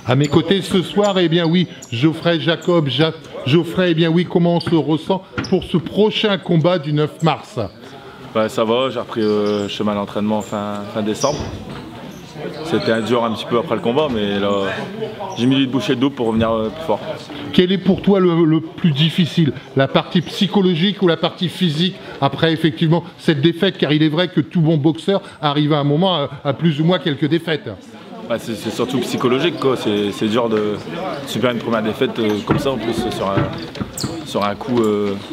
À mes côtés ce soir, eh bien oui, Geoffrey Jacob. Geoffrey, eh bien oui, comment on se ressent pour ce prochain combat du 9 mars? Bah, ça va, j'ai repris le chemin d'entraînement fin décembre. C'était dur un petit peu après le combat, mais là, j'ai mis de boucher le double pour revenir plus fort. Quel est pour toi le plus difficile? La partie psychologique ou la partie physique après effectivement cette défaite? Car il est vrai que tout bon boxeur arrive à un moment à plus ou moins quelques défaites. Bah, c'est surtout psychologique, c'est dur de subir une première défaite comme ça en plus sur un coup,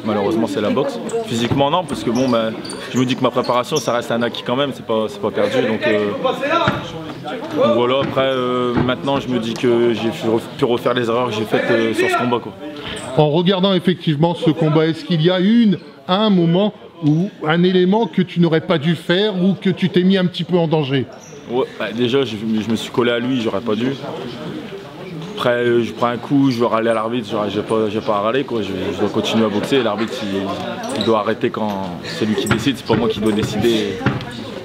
malheureusement c'est la boxe. Physiquement non, parce que bon, bah, je me dis que ma préparation ça reste un acquis quand même, c'est pas perdu. Donc voilà, après maintenant je me dis que j'ai pu refaire les erreurs que j'ai faites sur ce combat, quoi. En regardant effectivement ce combat, est-ce qu'il y a un moment ou un élément que tu n'aurais pas dû faire ou que tu t'es mis un petit peu en danger? Ouais, bah déjà je me suis collé à lui, j'aurais pas dû. Après je prends un coup, je veux râler à l'arbitre, j'ai pas à râler, quoi. Je dois continuer à boxer, l'arbitre il doit arrêter quand c'est lui qui décide, c'est pas moi qui dois décider.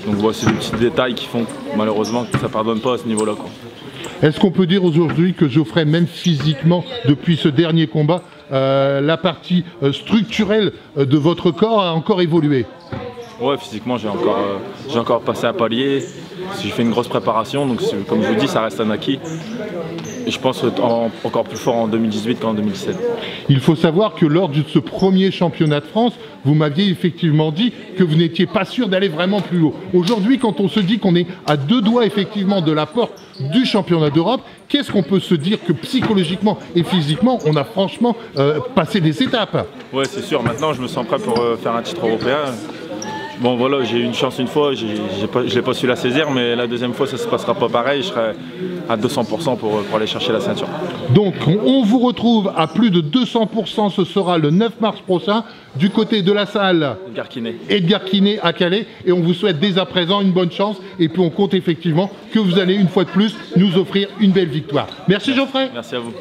Donc voilà, c'est des petits détails qui font malheureusement que ça pardonne pas à ce niveau-là, quoi. Est-ce qu'on peut dire aujourd'hui que Geoffrey, même physiquement, depuis ce dernier combat, la partie structurelle de votre corps a encore évolué? Ouais, physiquement j'ai encore passé un palier, j'ai fait une grosse préparation, donc comme je vous dis ça reste un acquis. Et je pense encore plus fort en 2018 qu'en 2017. Il faut savoir que lors de ce premier championnat de France, vous m'aviez effectivement dit que vous n'étiez pas sûr d'aller vraiment plus haut. Aujourd'hui, quand on se dit qu'on est à 2 doigts effectivement de la porte du championnat d'Europe, qu'est-ce qu'on peut se dire que psychologiquement et physiquement, on a franchement passé des étapes? Ouais, c'est sûr. Maintenant, je me sens prêt pour faire un titre européen. Bon voilà, j'ai eu une chance une fois, je n'ai pas su la saisir, mais la deuxième fois ça ne se passera pas pareil, je serai à 200% pour aller chercher la ceinture. Donc on vous retrouve à plus de 200%, ce sera le 9 mars prochain, du côté de la salle Edgar Quinet à Calais, et on vous souhaite dès à présent une bonne chance, et puis on compte effectivement que vous allez une fois de plus nous offrir une belle victoire. Merci Geoffrey. Merci à vous.